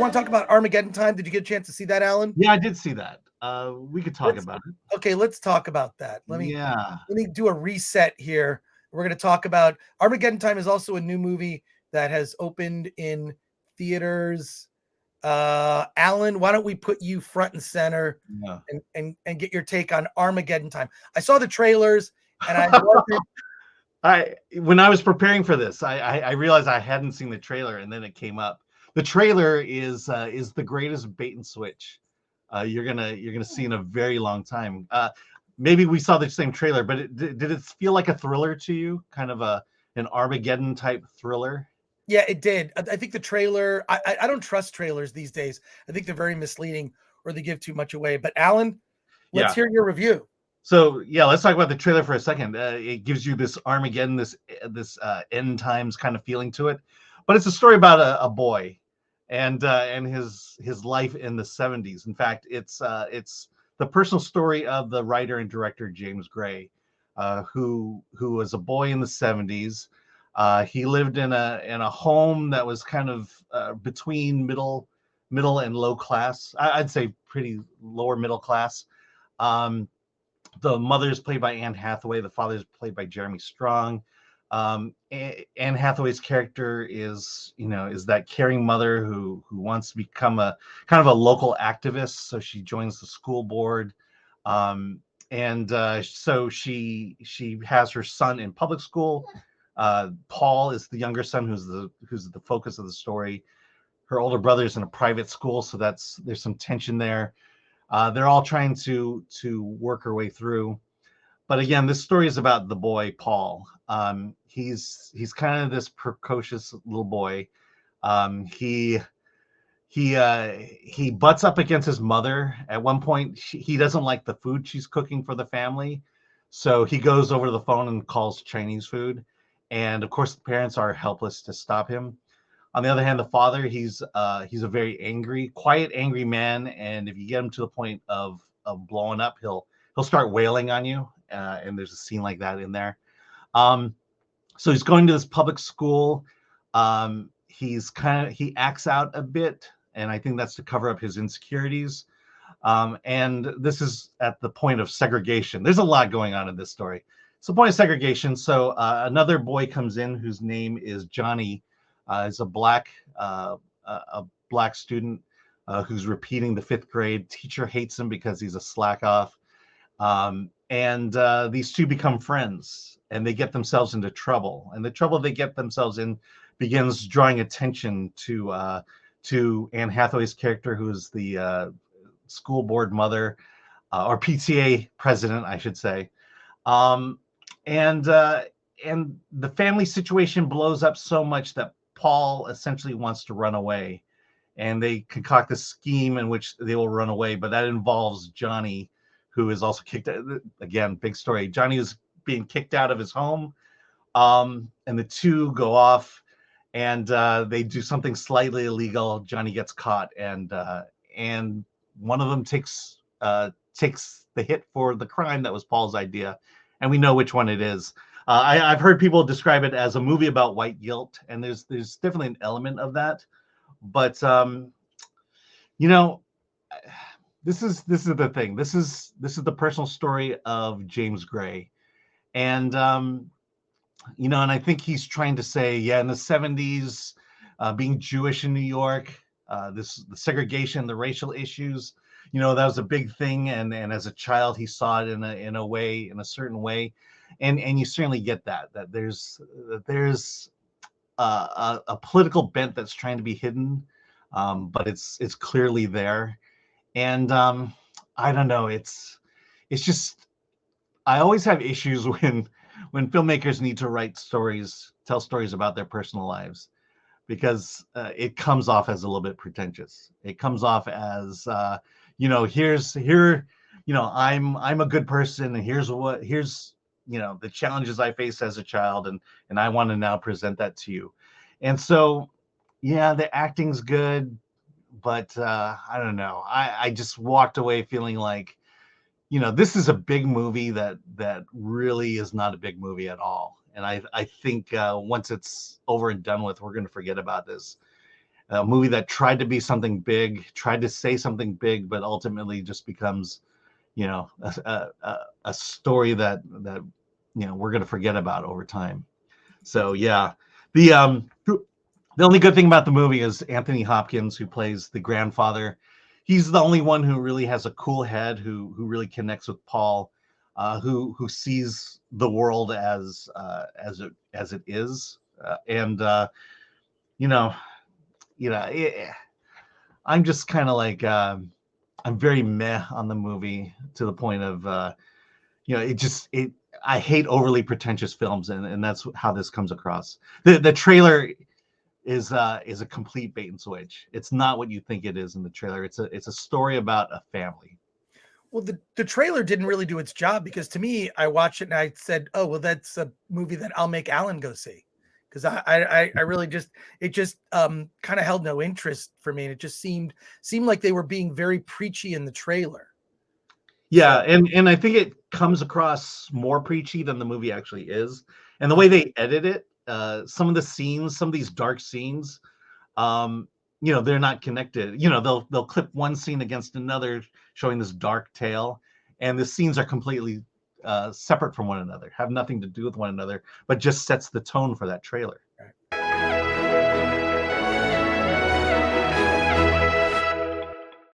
want to talk about Armageddon Time? Did you get a chance to see that, Alan? Yeah, I did see that. We could talk about it. Okay, let's talk about that. Let me do a reset here. We're going to talk about Armageddon Time is also a new movie that has opened in theaters. Alan, why don't we put you front and center and get your take on Armageddon Time? I saw the trailers and when I was preparing for this, I realized I hadn't seen the trailer, and then it came up. The trailer is the greatest bait and switch you're gonna see in a very long time. Maybe we saw the same trailer, but did it feel like a thriller to you? Kind of an Armageddon type thriller? Yeah, it did. I think the trailer, I don't trust trailers these days. I think they're very misleading or they give too much away. But Alan, let's hear your review. So yeah, let's talk about the trailer for a second. It gives you this Armageddon, this end times kind of feeling to it. But it's a story about a boy and his life in the 70s. In fact, it's the personal story of the writer and director James Gray, who was a boy in the 70s. He lived in a home that was kind of between middle and low class. I'd say pretty lower middle class. The mother is played by Anne Hathaway. The father is played by Jeremy Strong. Anne Hathaway's character is that caring mother who wants to become a kind of a local activist. So she joins the school board. So she has her son in public school. Paul is the younger son who's the focus of the story. Her older brother is in a private school, so there's some tension there. They're all trying to work her way through. But again, this story is about the boy, Paul. He's kind of this precocious little boy. He butts up against his mother. At one point, he doesn't like the food she's cooking for the family. So he goes over to the phone and calls Chinese food. And of course, the parents are helpless to stop him. On the other hand, the father, he's a very quiet, angry man. And if you get him to the point of blowing up, he'll start wailing on you. And there's a scene like that in there. So he's going to this public school. He acts out a bit, and I think that's to cover up his insecurities. And this is at the point of segregation. There's a lot going on in this story. It's the point of segregation. So another boy comes in whose name is Johnny. Is a black student who's repeating the 5th grade. Teacher hates him because he's a slack off. And these two become friends, and they get themselves into trouble. And the trouble they get themselves in begins drawing attention to Anne Hathaway's character, who is the school board mother, or PTA president, I should say. And the family situation blows up so much that Paul essentially wants to run away, and they concoct a scheme in which they will run away. But that involves Johnny, who is also kicked out. Again, big story. Johnny is being kicked out of his home, and the two go off, and they do something slightly illegal. Johnny gets caught, and one of them takes the hit for the crime that was Paul's idea, and we know which one it is. I've heard people describe it as a movie about white guilt, and there's definitely an element of that. But this is the thing. This is the personal story of James Gray, and and I think he's trying to say, in the 70s, being Jewish in New York, the segregation, the racial issues, that was a big thing, and as a child he saw it in a certain way. And you certainly get that there's a political bent that's trying to be hidden, but it's clearly there. And I don't know, it's just, I always have issues when filmmakers need to tell stories about their personal lives, because it comes off as a little bit pretentious. It comes off as I'm a good person, and here's the challenges I faced as a child, and I want to now present that to you. And so, the acting's good, but I don't know. I just walked away feeling like, this is a big movie that really is not a big movie at all. And I think once it's over and done with, we're going to forget about this. a movie that tried to be something big, tried to say something big, but ultimately just becomes, you know, a story that you know we're going to forget about over time. So yeah, the only good thing about the movie is Anthony Hopkins, who plays the grandfather. He's the only one who really has a cool head, who really connects with Paul, who sees the world as it is, and you know, I'm just kind of like I'm very meh on the movie, to the point of I hate overly pretentious films, and that's how this comes across. The trailer is a complete bait and switch. It's not what you think it is in the trailer. It's a story about a family. Well, the trailer didn't really do its job, because to me, I watched it and I said, oh, well, that's a movie that I'll make Alan go see. Because I really just, it just kind of held no interest for me. And it just seemed like they were being very preachy in the trailer. Yeah, and I think it comes across more preachy than the movie actually is. And the way they edit it, some of the scenes, some of these dark scenes, they're not connected. They'll clip one scene against another, showing this dark tale, and the scenes are completely separate from one another, have nothing to do with one another, but just sets the tone for that trailer.